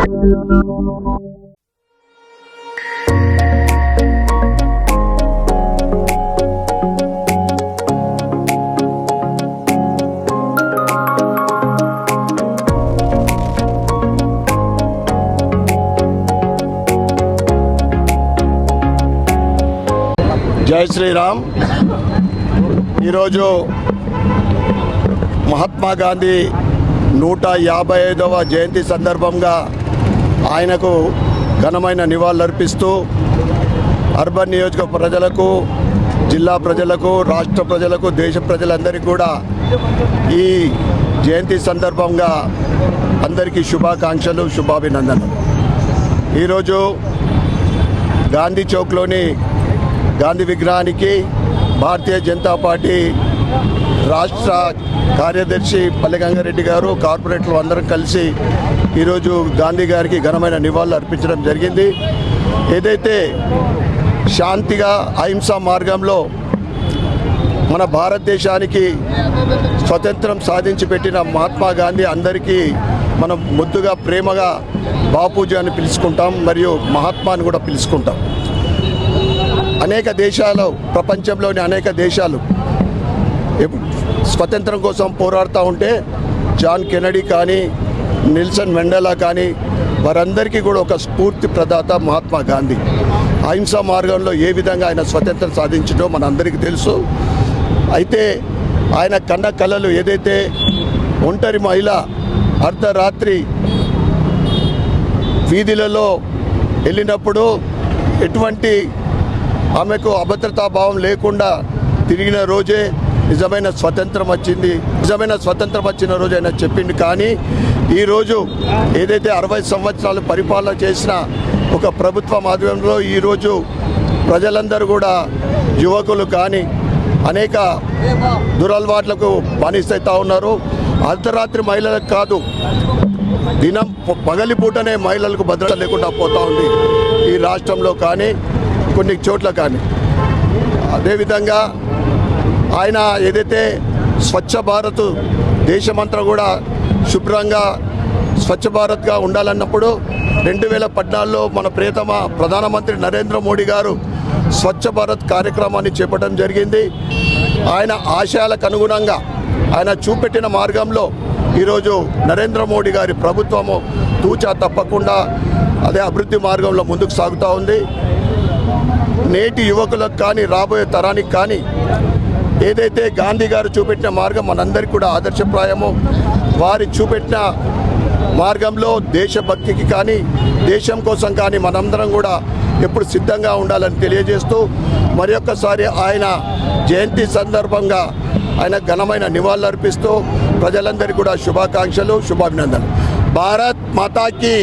జై శ్రీరామ్. ఈరోజు మహాత్మా గాంధీ 155వ జయంతి సందర్భంగా ఆయనకు ఘనమైన నివాళులర్పిస్తూ అర్బన్ నియోజక ప్రజలకు, జిల్లా ప్రజలకు, రాష్ట్ర ప్రజలకు, దేశ ప్రజలందరికీ కూడా ఈ జయంతి సందర్భంగా అందరికీ శుభాకాంక్షలు, శుభాభినందనలు. ఈరోజు గాంధీ చౌక్లోని గాంధీ విగ్రహానికి భారతీయ జనతా పార్టీ రాష్ట్ర కార్యదర్శి పల్లె గంగారెడ్డి గారు, కార్పొరేటర్లు అందరం కలిసి ఈరోజు గాంధీ గారికి ఘనమైన నివాళులు అర్పించడం జరిగింది. ఏదైతే శాంతిగా అహింసా మార్గంలో మన భారతదేశానికి స్వతంత్రం సాధించి పెట్టిన మహాత్మా గాంధీ అందరికీ మనం ముద్దుగా ప్రేమగా బాపూజీ అని పిలుచుకుంటాం, మరియు మహాత్మా అని కూడా పిలుచుకుంటాం. అనేక దేశాలు, ప్రపంచంలోని అనేక దేశాలు స్వతంత్రం కోసం పోరాడుతూ ఉంటే జాన్ కెనడీ కానీ, నెల్సన్ మండేలా కానీ, వారందరికీ కూడా ఒక స్ఫూర్తి ప్రదాత మహాత్మా గాంధీ. అహింసా మార్గంలో ఏ విధంగా ఆయన స్వతంత్రం సాధించడో మనందరికీ తెలుసు. అయితే ఆయన కన్న కళలు ఏదైతే ఒంటరి మహిళ అర్ధరాత్రి వీధులలో వెళ్ళినప్పుడు ఎటువంటి ఆమెకు అభద్రతా భావం లేకుండా తిరిగిన రోజే నిజమైన స్వతంత్రం వచ్చింది. నిజమైన స్వతంత్రం వచ్చిన రోజు ఆయన చెప్పింది. కానీ ఈరోజు ఏదైతే 60 సంవత్సరాలు పరిపాలన చేసిన ఒక ప్రభుత్వం ఆధ్వర్యంలో ఈరోజు ప్రజలందరూ కూడా, యువకులు కానీ అనేక దురలవాట్లకు బానిసైతా ఉన్నారు. అర్ధరాత్రి మహిళలకు కాదు, దినం పగలిపూటనే మహిళలకు భద్రత లేకుండా పోతూ ఉంది ఈ రాష్ట్రంలో కానీ, కొన్ని చోట్ల కానీ. అదేవిధంగా ఆయన ఏదైతే స్వచ్ఛ భారత్, దేశమంతా కూడా శుభ్రంగా స్వచ్ఛ భారత్గా ఉండాలన్నప్పుడు 2014లో మన ప్రియతమ ప్రధానమంత్రి నరేంద్ర మోడీ గారు స్వచ్ఛ భారత్ కార్యక్రమాన్ని చేపట్టడం జరిగింది. ఆయన ఆశయాలకు అనుగుణంగా ఆయన చూపెట్టిన మార్గంలో ఈరోజు నరేంద్ర మోడీ గారి ప్రభుత్వము తూచా తప్పకుండా అదే అభివృద్ధి మార్గంలో ముందుకు సాగుతూ ఉంది. నేటి యువకులకు కానీ, రాబోయే తరానికి కానీ ఏదైతే గాంధీ గారు చూపెట్టిన మార్గం మనందరికీ కూడా ఆదర్శప్రాయము. వారి చూపెట్టిన మార్గంలో దేశభక్తికి కానీ, దేశం కోసం కానీ మనందరం కూడా ఎప్పుడు సిద్ధంగా ఉండాలని తెలియజేస్తూ, మరి ఒక్కసారి ఆయన జయంతి సందర్భంగా ఆయన ఘనమైన నివాళులు అర్పిస్తూ ప్రజలందరికీ కూడా శుభాకాంక్షలు, శుభాభినందనలు. భారత్ మాతాకి.